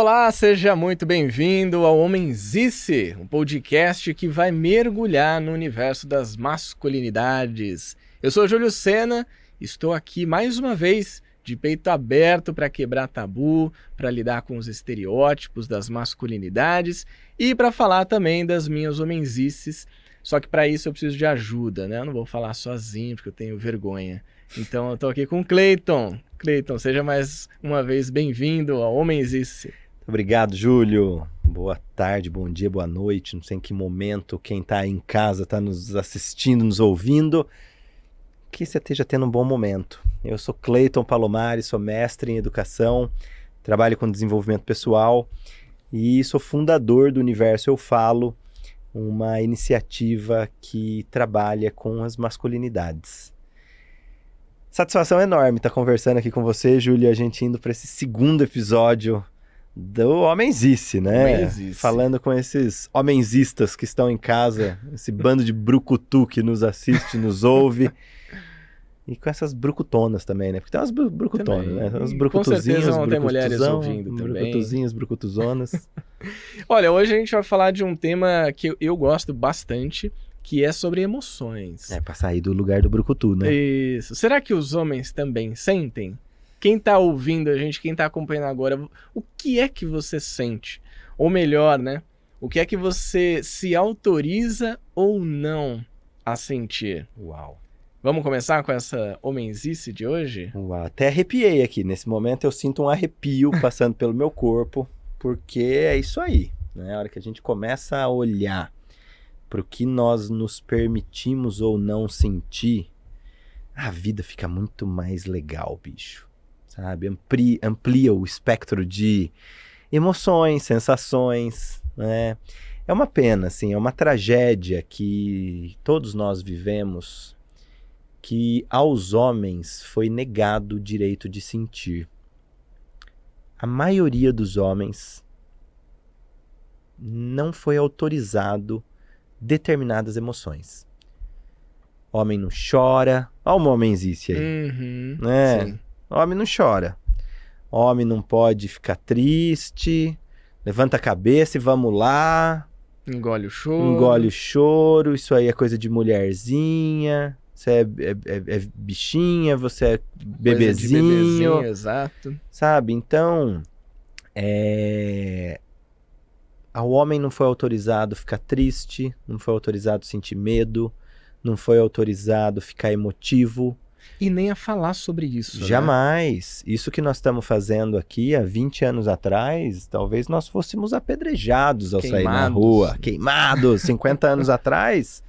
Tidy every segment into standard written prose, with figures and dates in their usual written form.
Olá, seja muito bem-vindo ao Homenzice, um podcast que vai mergulhar no universo das masculinidades. Eu sou Júlio Sena, estou aqui mais uma vez de peito aberto para quebrar tabu, para lidar com os estereótipos das masculinidades e para falar também das minhas homenzices. Só que para isso eu preciso de ajuda, né? Eu não vou falar sozinho porque eu tenho vergonha. Então eu estou aqui com o Cleiton. Cleiton, seja mais uma vez bem-vindo ao Homenzice. Obrigado, Júlio. Boa tarde, bom dia, boa noite. Não sei em que momento quem está em casa está nos assistindo, nos ouvindo. Que você esteja tendo um bom momento. Eu sou Cleiton Palomares, sou mestre em educação, trabalho com desenvolvimento pessoal e sou fundador do Universo Eu Falo, uma iniciativa que trabalha com as masculinidades. Satisfação enorme estar conversando aqui com você, Júlio, a gente indo para esse segundo episódio do Homenzice, né? Homenzice. Falando com esses homenzistas que estão em casa, esse bando de brucutu que nos assiste, nos ouve. E com essas brucutonas também, né? Porque tem umas brucutonas, também, né? Umas com certeza vão ter mulheres brucutuzão, ouvindo também. Brucutuzinhas, brucutuzonas. Olha, hoje a gente vai falar de um tema que eu gosto bastante, que é sobre emoções. É, pra sair do lugar do brucutu, né? Isso. Será que os homens também sentem? Quem tá ouvindo a gente, quem tá acompanhando agora, o que é que você sente? Ou melhor, né? O que é que você se autoriza ou não a sentir? Uau. Vamos começar com essa homenzice de hoje? Uau, até arrepiei aqui. Nesse momento eu sinto um arrepio passando pelo meu corpo, porque é isso aí, né? A hora que a gente começa a olhar para o que nós nos permitimos ou não sentir, a vida fica muito mais legal, bicho. Sabe? Amplia o espectro de emoções, sensações, né? É uma pena, assim, é uma tragédia que todos nós vivemos, que aos homens foi negado o direito de sentir. A maioria dos homens não foi autorizado determinadas emoções. Homem não chora. Olha uma homenzice aí. Né? Sim. Homem não chora. Homem não pode ficar triste. Levanta a cabeça e vamos lá. Engole o choro. Engole o choro. Isso aí é coisa de mulherzinha. Você é bichinha, você é bebezinho. Coisa de bebezinho, exato. Sabe? Então, o homem não foi autorizado ficar triste, não foi autorizado sentir medo, não foi autorizado ficar emotivo. E nem a falar sobre isso. Jamais. Né? Isso que nós estamos fazendo aqui há 20 anos atrás, talvez nós fôssemos apedrejados ao sair na rua. Queimados. 50 anos atrás,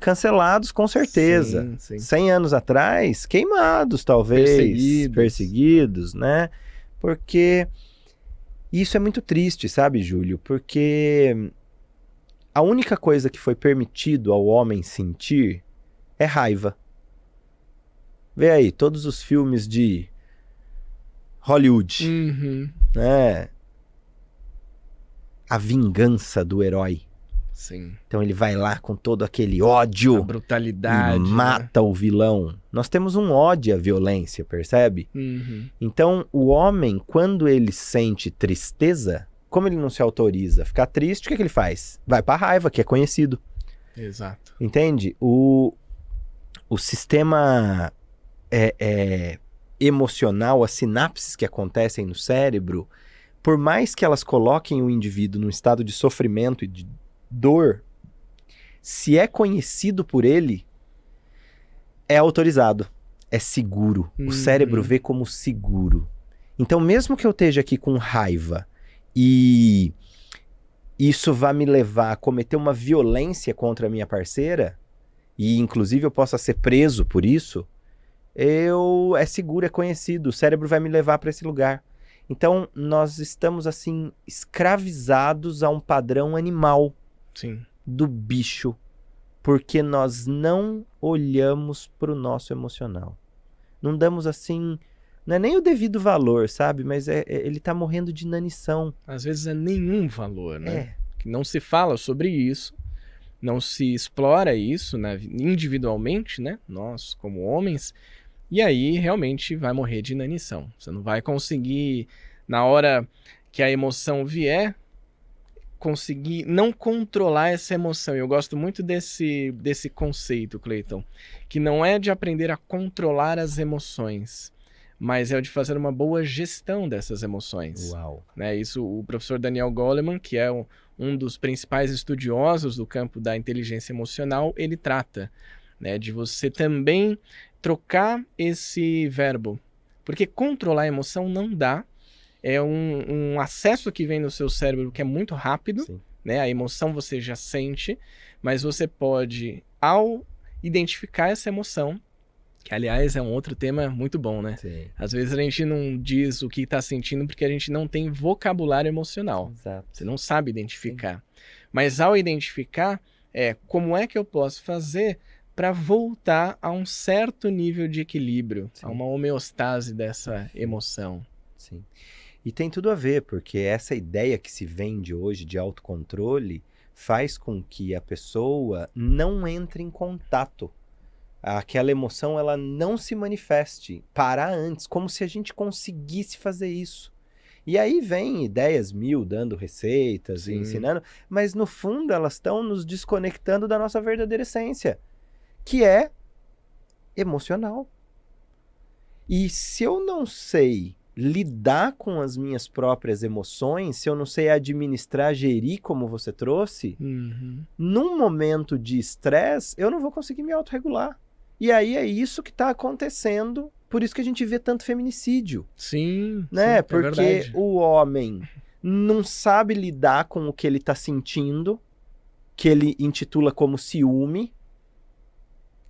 cancelados com certeza. Sim. 100 anos atrás, queimados talvez. Perseguidos, né? Porque isso é muito triste, sabe, Júlio? Porque a única coisa que foi permitido ao homem sentir é raiva. Vê aí, todos os filmes de Hollywood, né? A vingança do herói. Sim. Então ele vai lá com todo aquele ódio, a brutalidade, e mata o vilão. Nós temos um ódio à violência, percebe? Então o homem, quando ele sente tristeza, como ele não se autoriza a ficar triste, o que ele faz? Vai pra raiva, que é conhecido. Exato. Entende? O sistema emocional, as sinapses que acontecem no cérebro, por mais que elas coloquem o indivíduo num estado de sofrimento e de dor, se é conhecido por ele, é autorizado, é seguro. O cérebro vê como seguro. Então, mesmo que eu esteja aqui com raiva e isso vai me levar a cometer uma violência contra a minha parceira, e inclusive eu possa ser preso por isso, é seguro, é conhecido, o cérebro vai me levar para esse lugar. Então, nós estamos, assim, escravizados a um padrão animal. Sim. Do bicho, porque nós não olhamos para o nosso emocional. Não damos, assim, não é nem o devido valor, sabe? Mas ele tá morrendo de inanição. Às vezes é nenhum valor, né? Que não se fala sobre isso, não se explora isso, né, individualmente, né? Nós, como homens. E aí, realmente, vai morrer de inanição. Você não vai conseguir, na hora que a emoção vier, conseguir não controlar essa emoção. Eu gosto muito desse conceito, Cleiton, que não é de aprender a controlar as emoções, mas é o de fazer uma boa gestão dessas emoções. Uau. Né? Isso o professor Daniel Goleman, que é um dos principais estudiosos do campo da inteligência emocional, ele trata, né, de você também trocar esse verbo. Porque controlar a emoção não dá. É um acesso que vem no seu cérebro que é muito rápido, né? A emoção você já sente, mas você pode, ao identificar essa emoção, que aliás é um outro tema muito bom, né? Sim. Às vezes a gente não diz o que está sentindo porque a gente não tem vocabulário emocional. Exato. Você não sabe identificar. Sim. Mas ao identificar, como é que eu posso fazer para voltar a um certo nível de equilíbrio, a uma homeostase dessa emoção? Sim. E tem tudo a ver, porque essa ideia que se vende hoje de autocontrole faz com que a pessoa não entre em contato. Aquela emoção, ela não se manifeste, parar antes, como se a gente conseguisse fazer isso. E aí vem ideias mil dando receitas e ensinando, mas no fundo elas estão nos desconectando da nossa verdadeira essência, que é emocional. E se eu não sei lidar com as minhas próprias emoções, se eu não sei administrar, gerir como você trouxe, num momento de estresse, eu não vou conseguir me autorregular. E aí é isso que está acontecendo, por isso que a gente vê tanto feminicídio. Sim, né? Sim, porque o homem não sabe lidar com o que ele está sentindo, que ele intitula como ciúme,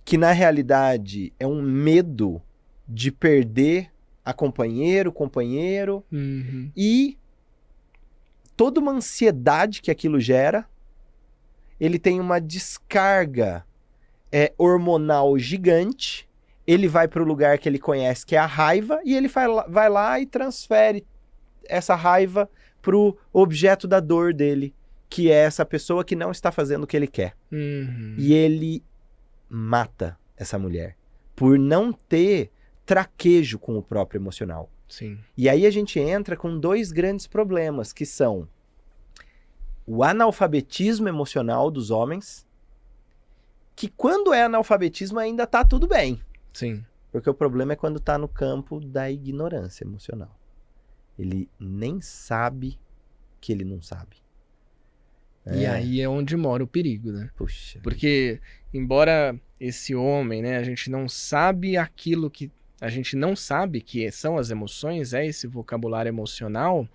que na realidade é um medo de perder a companheiro, e toda uma ansiedade que aquilo gera, ele tem uma descarga hormonal gigante, ele vai para o lugar que ele conhece, que é a raiva, e ele vai lá e transfere essa raiva para o objeto da dor dele, que é essa pessoa que não está fazendo o que ele quer. E ele mata essa mulher por não ter traquejo com o próprio emocional. Sim. E aí a gente entra com dois grandes problemas, que são o analfabetismo emocional dos homens, que quando é analfabetismo ainda tá tudo bem. Sim. Porque o problema é quando tá no campo da ignorância emocional. Ele nem sabe que ele não sabe. E aí é onde mora o perigo, né? Puxa. Porque, embora esse homem, né, a gente não sabe aquilo que a gente não sabe que são as emoções, esse vocabulário emocional,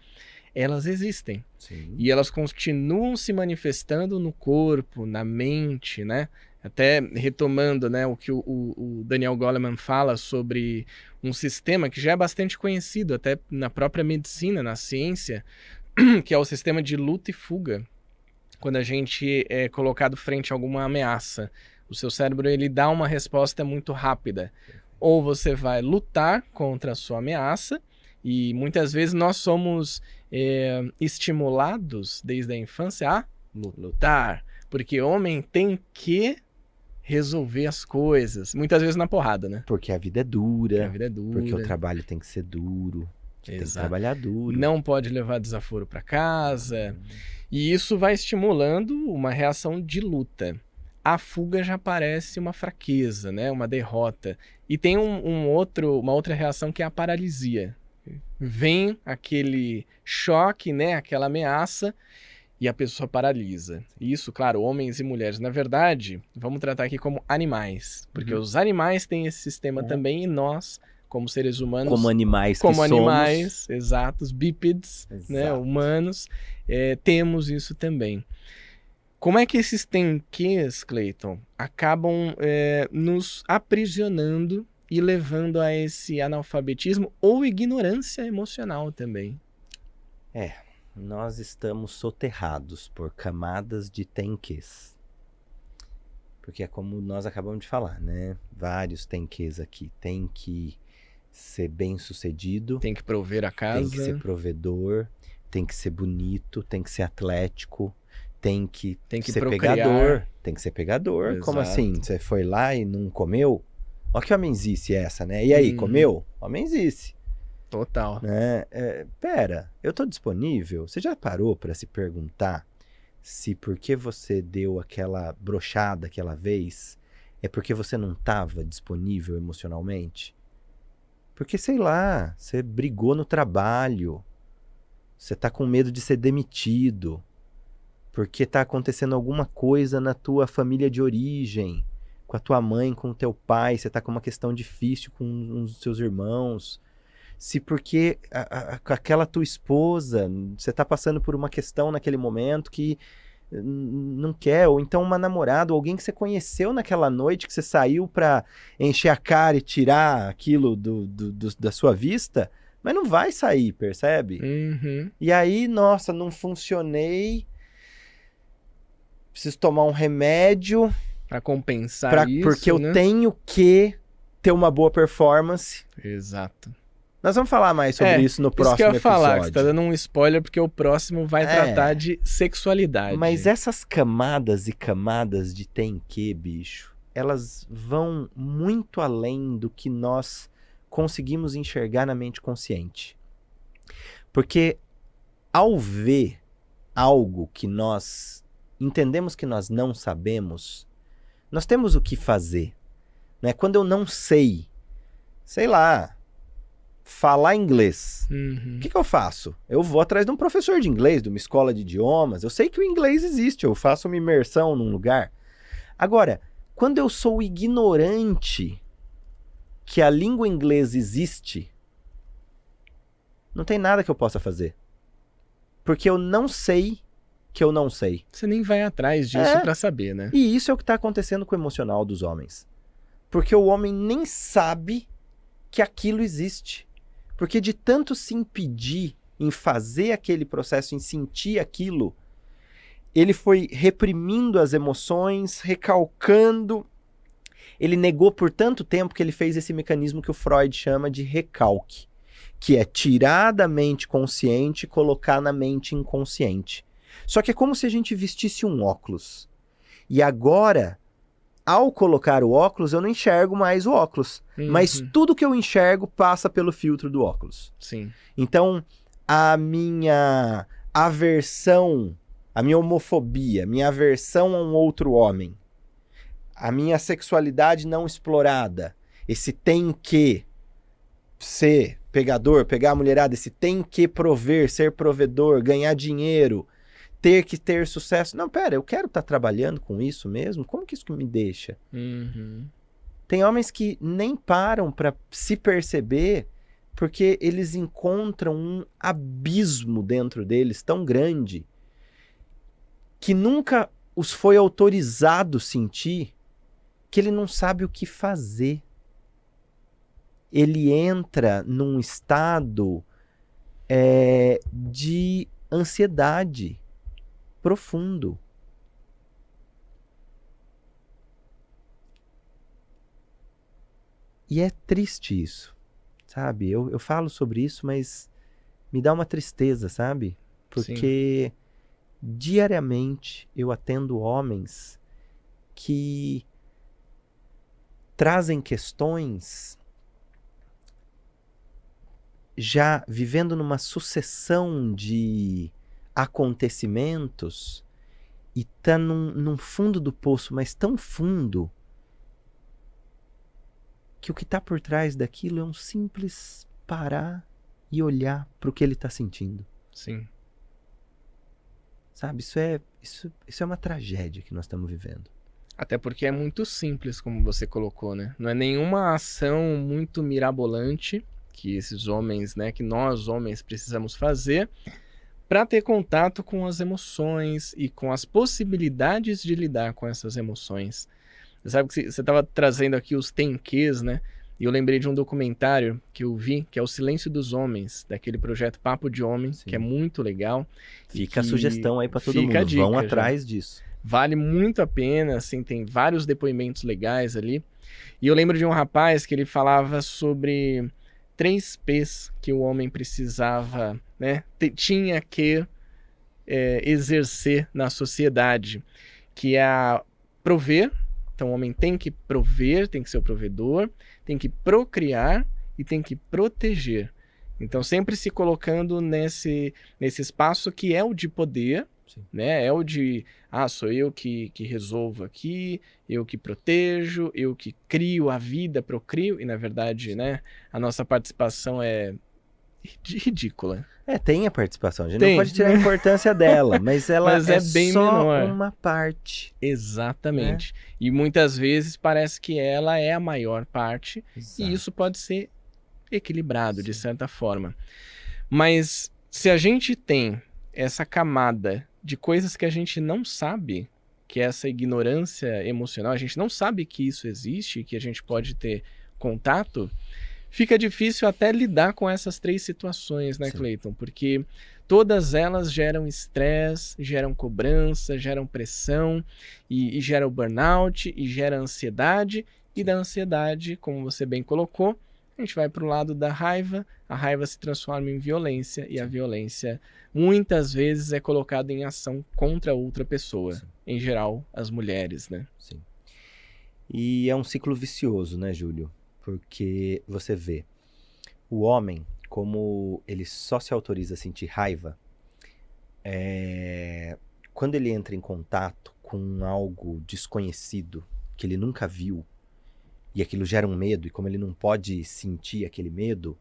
elas existem. Sim. E elas continuam se manifestando no corpo, na mente, né? Até retomando, né, o que o Daniel Goleman fala sobre um sistema que já é bastante conhecido, até na própria medicina, na ciência, que é o sistema de luta e fuga. Quando a gente é colocado frente a alguma ameaça, o seu cérebro ele dá uma resposta muito rápida. Ou você vai lutar contra a sua ameaça, e muitas vezes nós somos estimulados desde a infância a lutar, porque homem tem que resolver as coisas, muitas vezes na porrada, né? Porque a vida é dura. A vida é dura. Porque o trabalho tem que ser duro. Tem que trabalhar duro. Não pode levar desaforo para casa. E isso vai estimulando uma reação de luta. A fuga já parece uma fraqueza, né? Uma derrota. E tem uma outra reação que é a paralisia. Vem aquele choque, né? Aquela ameaça, e a pessoa paralisa. Isso, claro, homens e mulheres. Na verdade, vamos tratar aqui como animais. Porque os animais têm esse sistema também, e nós, como seres humanos... Como animais como que animais, somos. exatos, bípedes, né, humanos, temos isso também. Como é que esses tenques, Cleiton, acabam nos aprisionando e levando a esse analfabetismo ou ignorância emocional também? Nós estamos soterrados por camadas de tenques. Porque é como nós acabamos de falar, né? Vários tenques aqui. Tem que ser bem sucedido. Tem que prover a casa. Tem que ser provedor. Tem que ser bonito. Tem que ser atlético. Tem que ser procriar. pegador. Tem que ser pegador. Exato. Como assim? Você foi lá e não comeu? Olha que homenzice é essa, né? E aí, comeu? Homenzice. Total. Né? Pera, eu tô disponível? Você já parou para se perguntar se porque você deu aquela brochada aquela vez é porque você não estava disponível emocionalmente? Porque, sei lá, você brigou no trabalho, você tá com medo de ser demitido, porque tá acontecendo alguma coisa na tua família de origem, com a tua mãe, com o teu pai, você tá com uma questão difícil com um dos seus irmãos, se porque aquela tua esposa, você tá passando por uma questão naquele momento que não quer, ou então uma namorada, ou alguém que você conheceu naquela noite, que você saiu pra encher a cara e tirar aquilo da sua vista, mas não vai sair, percebe? Uhum. E aí, nossa, não funcionei, preciso tomar um remédio Pra compensar isso, porque eu né? tenho que ter uma boa performance. Exato. Nós vamos falar mais sobre isso no próximo Isso que eu ia falar, que episódio. você tá dando um spoiler, porque o próximo vai tratar de sexualidade. Mas essas camadas e camadas de tem que, bicho, elas vão muito além do que nós conseguimos enxergar na mente consciente. Porque ao ver algo que nós entendemos que nós não sabemos, nós temos o que fazer. Né? Quando eu não sei lá, falar inglês, o que eu faço? Eu vou atrás de um professor de inglês, de uma escola de idiomas. Eu sei que o inglês existe, eu faço uma imersão num lugar. Agora, quando eu sou ignorante que a língua inglesa existe, não tem nada que eu possa fazer. Porque eu não sei que eu não sei. Você nem vai atrás disso pra saber, né? E isso é o que está acontecendo com o emocional dos homens. Porque o homem nem sabe que aquilo existe. Porque de tanto se impedir em fazer aquele processo, em sentir aquilo, ele foi reprimindo as emoções, recalcando. Ele negou por tanto tempo que ele fez esse mecanismo que o Freud chama de recalque, que é tirar da mente consciente e colocar na mente inconsciente. Só que é como se a gente vestisse um óculos. E agora, ao colocar o óculos, eu não enxergo mais o óculos. Mas tudo que eu enxergo passa pelo filtro do óculos. Sim. Então, a minha aversão, a minha homofobia, minha aversão a um outro homem, a minha sexualidade não explorada, esse tem que ser pegador, pegar a mulherada, esse tem que prover, ser provedor, ganhar dinheiro, ter que ter sucesso. Não, pera, eu quero estar trabalhando com isso mesmo? Como que isso me deixa? Tem homens que nem param para se perceber porque eles encontram um abismo dentro deles tão grande que nunca os foi autorizado sentir, que ele não sabe o que fazer. Ele entra num estado de ansiedade profundo. E é triste isso, sabe? Eu falo sobre isso, mas me dá uma tristeza, sabe? Porque diariamente eu atendo homens que trazem questões já vivendo numa sucessão de acontecimentos e tá num fundo do poço, mas tão fundo que o que está por trás daquilo é um simples parar e olhar para o que ele está sentindo. Sim. Sabe, isso é uma tragédia que nós estamos vivendo. Até porque é muito simples, como você colocou, né? Não é nenhuma ação muito mirabolante que esses homens, né, que nós homens precisamos fazer para ter contato com as emoções e com as possibilidades de lidar com essas emoções. Você sabe que você estava trazendo aqui os tenquês, né? E eu lembrei de um documentário que eu vi, que é O Silêncio dos Homens, daquele projeto Papo de Homem, que é muito legal. Fica a sugestão aí para todo mundo, vão atrás disso. Vale muito a pena, assim, tem vários depoimentos legais ali. E eu lembro de um rapaz que ele falava sobre 3 P's que o homem precisava, né? Tinha que exercer na sociedade, que é a prover. Então o homem tem que prover, tem que ser o provedor, tem que procriar e tem que proteger. Então, sempre se colocando nesse espaço que é o de poder, Sim. né? É o de, sou eu que resolvo aqui, eu que protejo, eu que crio a vida, procrio, e na verdade, né, a nossa participação é ridícula. Tem a participação, a gente Tem. não pode tirar a importância dela, mas ela Mas é bem só menor. uma parte. Exatamente. E muitas vezes parece que ela é a maior parte, Exato. e isso pode ser equilibrado, de certa forma. Mas se a gente tem essa camada de coisas que a gente não sabe, que é essa ignorância emocional, a gente não sabe que isso existe, que a gente pode ter contato, fica difícil até lidar com essas 3 situações, né, Cleiton? Porque todas elas geram estresse, geram cobrança, geram pressão, e gera o burnout, e gera ansiedade, e da ansiedade, como você bem colocou, a gente vai para o lado da raiva, a raiva se transforma em violência, e a violência muitas vezes é colocada em ação contra outra pessoa, Sim. em geral as mulheres, né? Sim. E é um ciclo vicioso, né, Júlio? Porque você vê, o homem, como ele só se autoriza a sentir raiva, quando ele entra em contato com algo desconhecido, que ele nunca viu, e aquilo gera um medo, e como ele não pode sentir aquele medo,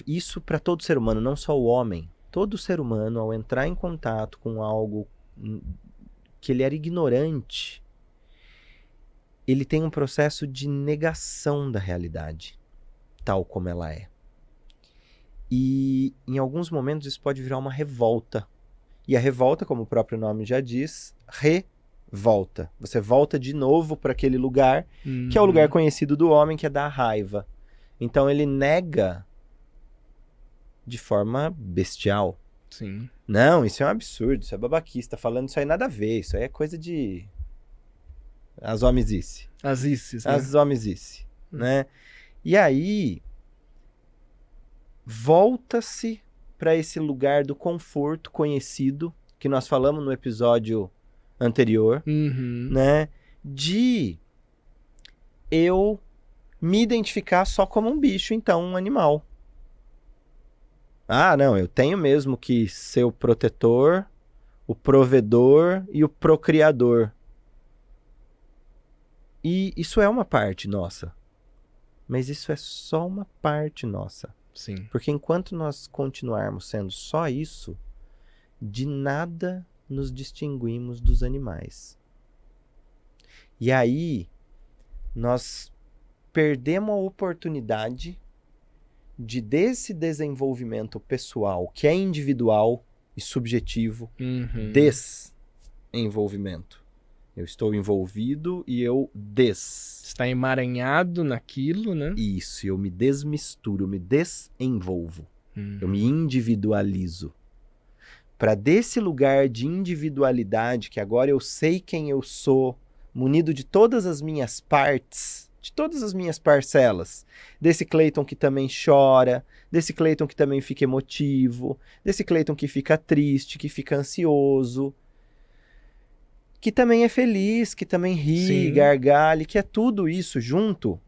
isso para todo ser humano, não só o homem, todo ser humano, ao entrar em contato com algo que ele era ignorante, ele tem um processo de negação da realidade, tal como ela é. E em alguns momentos isso pode virar uma revolta. E a revolta, como o próprio nome já diz, revolta. Você volta de novo para aquele lugar, que é o lugar conhecido do homem, que é da raiva. Então ele nega de forma bestial. Sim. Não, isso é um absurdo, isso é babaquice, tá falando isso aí nada a ver, isso aí é coisa de... As homenzice. As isses, né? As homenzice, né? E aí, volta-se para esse lugar do conforto conhecido, que nós falamos no episódio anterior, né? De eu me identificar só como um bicho, então, um animal. Não, eu tenho mesmo que ser o protetor, o provedor e o procriador. E isso é uma parte nossa. Mas isso é só uma parte nossa. Sim. Porque enquanto nós continuarmos sendo só isso, de nada nos distinguimos dos animais. E aí, nós perdemos a oportunidade desse desenvolvimento pessoal, que é individual e subjetivo, desenvolvimento. Eu estou envolvido e eu está emaranhado naquilo, né? Isso, eu me desmisturo, eu me desenvolvo. Eu me individualizo. Para desse lugar de individualidade, que agora eu sei quem eu sou, munido de todas as minhas partes, de todas as minhas parcelas, desse Cleiton que também chora, desse Cleiton que também fica emotivo, desse Cleiton que fica triste, que fica ansioso, que também é feliz, que também ri, gargalha, que é tudo isso junto.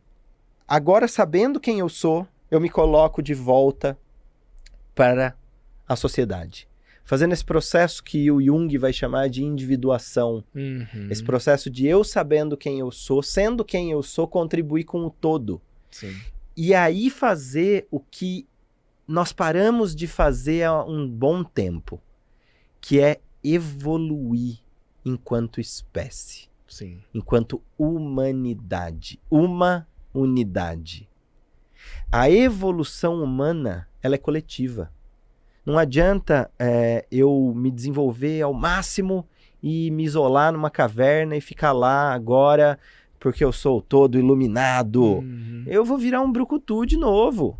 Agora, sabendo quem eu sou, eu me coloco de volta para a sociedade. Fazendo esse processo que o Jung vai chamar de individuação. Esse processo de eu sabendo quem eu sou, sendo quem eu sou, contribuir com o todo. Sim. E aí fazer o que nós paramos de fazer há um bom tempo, que é evoluir enquanto espécie, Sim. enquanto humanidade, uma unidade. A evolução humana, ela é coletiva. Não adianta eu me desenvolver ao máximo e me isolar numa caverna e ficar lá agora porque eu sou todo iluminado. Eu vou virar um brucutu de novo.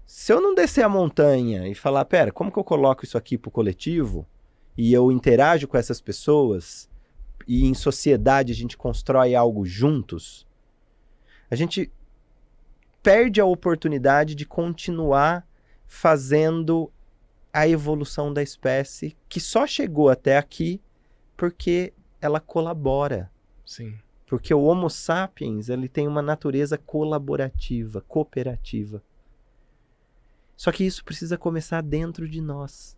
Se eu não descer a montanha e falar, pera, como que eu coloco isso aqui pro coletivo? E eu interajo com essas pessoas e em sociedade a gente constrói algo juntos, a gente perde a oportunidade de continuar fazendo a evolução da espécie que só chegou até aqui porque ela colabora. Sim. Porque o Homo sapiens, ele tem uma natureza colaborativa, cooperativa. Só que isso precisa começar dentro de nós,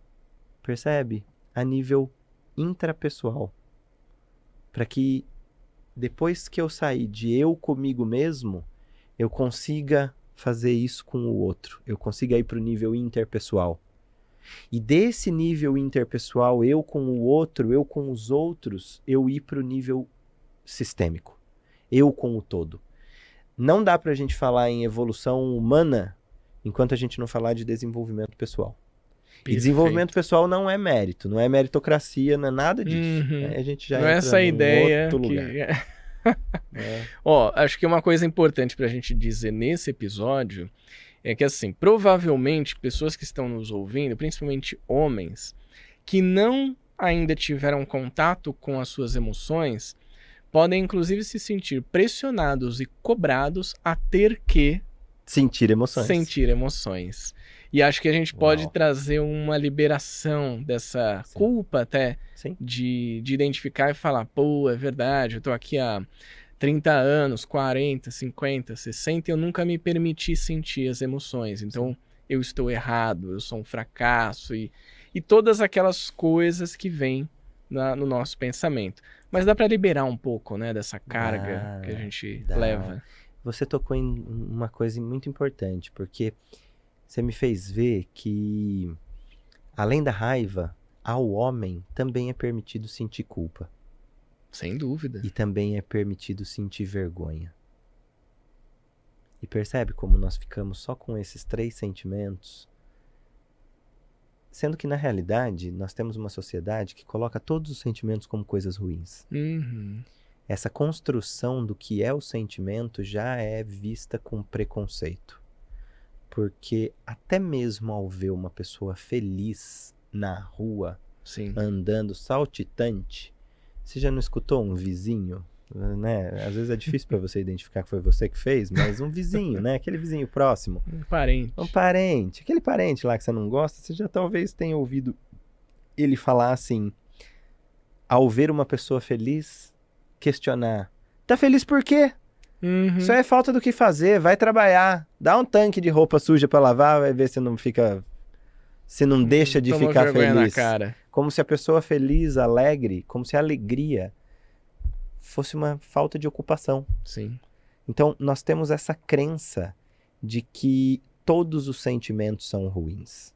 percebe? A nível intrapessoal. Para que depois que eu sair de eu comigo mesmo, eu consiga fazer isso com o outro. Eu consiga ir para o nível interpessoal. E desse nível interpessoal, eu com o outro, eu com os outros, eu ir para o nível sistêmico. Eu com o todo. Não dá para a gente falar em evolução humana enquanto a gente não falar de desenvolvimento pessoal. Perfeito. E desenvolvimento pessoal não é mérito, não é meritocracia, não é nada disso. Aí a gente já não é entra essa num ideia outro que... lugar. Ó, acho que uma coisa importante pra gente dizer nesse episódio é que, assim, provavelmente pessoas que estão nos ouvindo, principalmente homens, que não ainda tiveram contato com as suas emoções, podem inclusive se sentir pressionados e cobrados a ter que sentir emoções. E acho que a gente pode Uau. trazer uma liberação dessa Sim. culpa até Sim. de identificar e falar, pô, é verdade, eu tô aqui há 30 anos, 40, 50, 60 e eu nunca me permiti sentir as emoções. Então eu estou errado, eu sou um fracasso e todas aquelas coisas que vêm no nosso pensamento. Mas dá para liberar um pouco, né, dessa carga que a gente leva. Você tocou em uma coisa muito importante, porque você me fez ver que, além da raiva, ao homem também é permitido sentir culpa. Sem dúvida. E também é permitido sentir vergonha. E percebe como nós ficamos só com esses 3 sentimentos? Sendo que, na realidade, nós temos uma sociedade que coloca todos os sentimentos como coisas ruins. Essa construção do que é o sentimento já é vista com preconceito. Porque até mesmo ao ver uma pessoa feliz na rua, andando saltitante, você já não escutou um vizinho, né? Às vezes é difícil para você identificar que foi você que fez, mas um vizinho, né? Aquele vizinho próximo. Um parente. Aquele parente lá que você não gosta, você já talvez tenha ouvido ele falar assim, ao ver uma pessoa feliz, questionar, tá feliz por quê? Isso é falta do que fazer, vai trabalhar, dá um tanque de roupa suja pra lavar, vai ver se não fica, se não deixa de ficar feliz. Na cara. Como se a pessoa feliz, alegre, como se a alegria fosse uma falta de ocupação. Sim. Então, nós temos essa crença de que todos os sentimentos são ruins.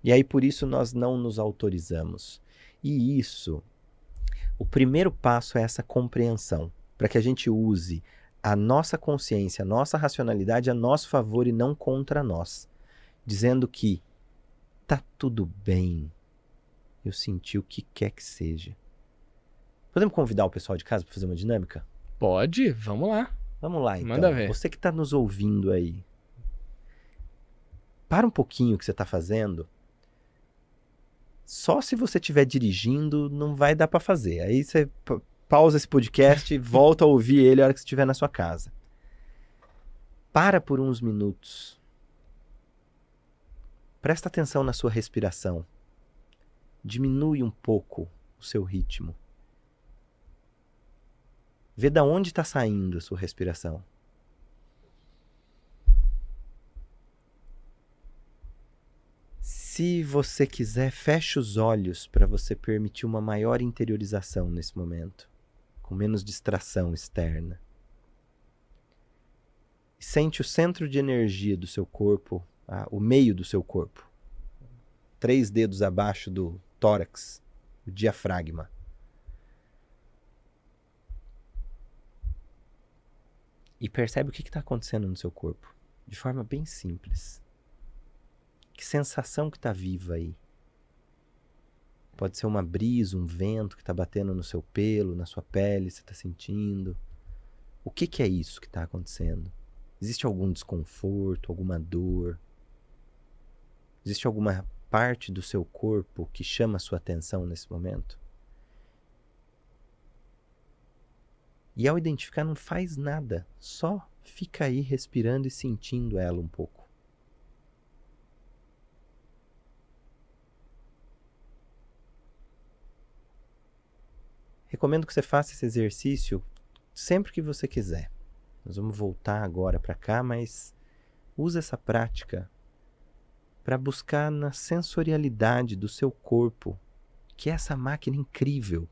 E aí, por isso, nós não nos autorizamos. E isso, o primeiro passo é essa compreensão, para que a gente use a nossa consciência, a nossa racionalidade a nosso favor e não contra nós. Dizendo que tá tudo bem, eu senti o que quer que seja. Podemos convidar o pessoal de casa para fazer uma dinâmica? Pode, vamos lá. Vamos lá, então. Manda ver. Você que está nos ouvindo aí, para um pouquinho o que você está fazendo. Só se você estiver dirigindo, não vai dar para fazer. Aí você pausa esse podcast e volta a ouvir ele a hora que você estiver na sua casa. Para por uns minutos. Presta atenção na sua respiração. Diminui um pouco o seu ritmo. Vê da onde está saindo a sua respiração. Se você quiser, feche os olhos para você permitir uma maior interiorização nesse momento, com menos distração externa. Sente o centro de energia do seu corpo, o meio do seu corpo. 3 dedos abaixo do tórax, o diafragma. E percebe o que está acontecendo no seu corpo, de forma bem simples. Que sensação que está viva aí? Pode ser uma brisa, um vento que está batendo no seu pelo, na sua pele, você está sentindo. O que é isso que está acontecendo? Existe algum desconforto, alguma dor? Existe alguma parte do seu corpo que chama a sua atenção nesse momento? E ao identificar, não faz nada, só fica aí respirando e sentindo ela um pouco. Recomendo que você faça esse exercício sempre que você quiser. Nós vamos voltar agora para cá, mas usa essa prática para buscar na sensorialidade do seu corpo, que é essa máquina incrível,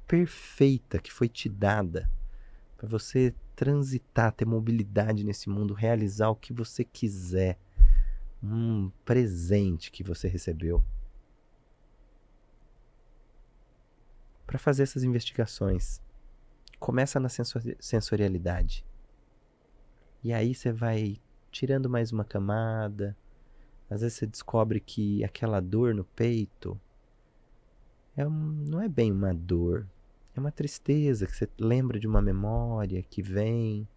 perfeita, que foi te dada para você transitar, ter mobilidade nesse mundo, realizar o que você quiser. Um presente que você recebeu. Para fazer essas investigações, começa na sensorialidade. E aí você vai tirando mais uma camada. Às vezes você descobre que aquela dor no peito não é bem uma dor. É uma tristeza que você lembra de uma memória que vem.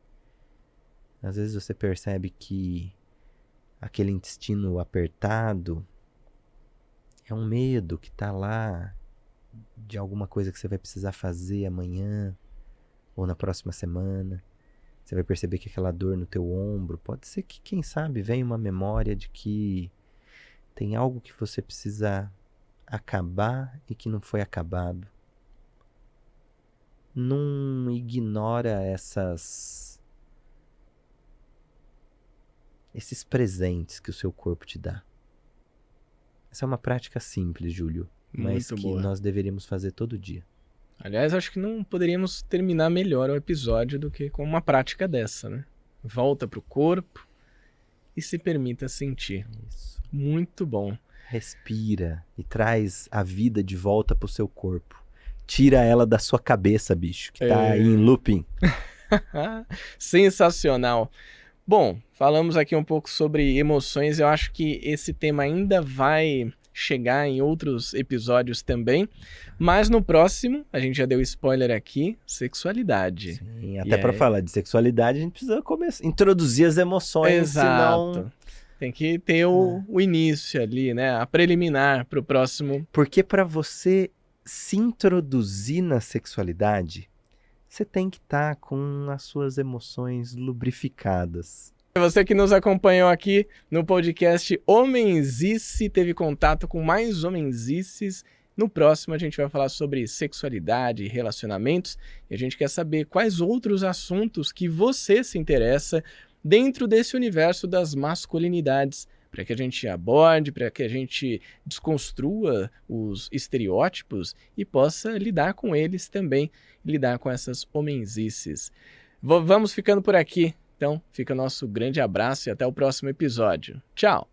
Às vezes você percebe que aquele intestino apertado é um medo que está lá de alguma coisa que você vai precisar fazer amanhã ou na próxima semana. Você vai perceber que aquela dor no teu ombro, pode ser que, quem sabe, venha uma memória de que tem algo que você precisa acabar e que não foi acabado. Não ignora esses presentes que o seu corpo te dá. Essa é uma prática simples, Júlio, mas Muito que boa. nós deveríamos fazer todo dia. Aliás, acho que não poderíamos terminar melhor o episódio do que com uma prática dessa, né? Volta pro corpo e se permita sentir. Isso. Muito bom. Respira e traz a vida de volta pro seu corpo. Tira ela da sua cabeça, bicho, que tá aí em looping. Sensacional. Bom, falamos aqui um pouco sobre emoções. Eu acho que esse tema ainda vai chegar em outros episódios também. Mas no próximo, a gente já deu spoiler aqui, sexualidade. Sim, até para falar de sexualidade, a gente precisa introduzir as emoções, Exato. senão... Tem que ter o início ali, né? A preliminar pro próximo. Porque para você se introduzir na sexualidade, você tem que estar com as suas emoções lubrificadas. Você que nos acompanhou aqui no podcast Homenzice, teve contato com mais Homenzices. No próximo a gente vai falar sobre sexualidade e relacionamentos. E a gente quer saber quais outros assuntos que você se interessa dentro desse universo das masculinidades, para que a gente aborde, para que a gente desconstrua os estereótipos e possa lidar com eles também, lidar com essas homenzices. Vamos ficando por aqui. Então, fica o nosso grande abraço e até o próximo episódio. Tchau!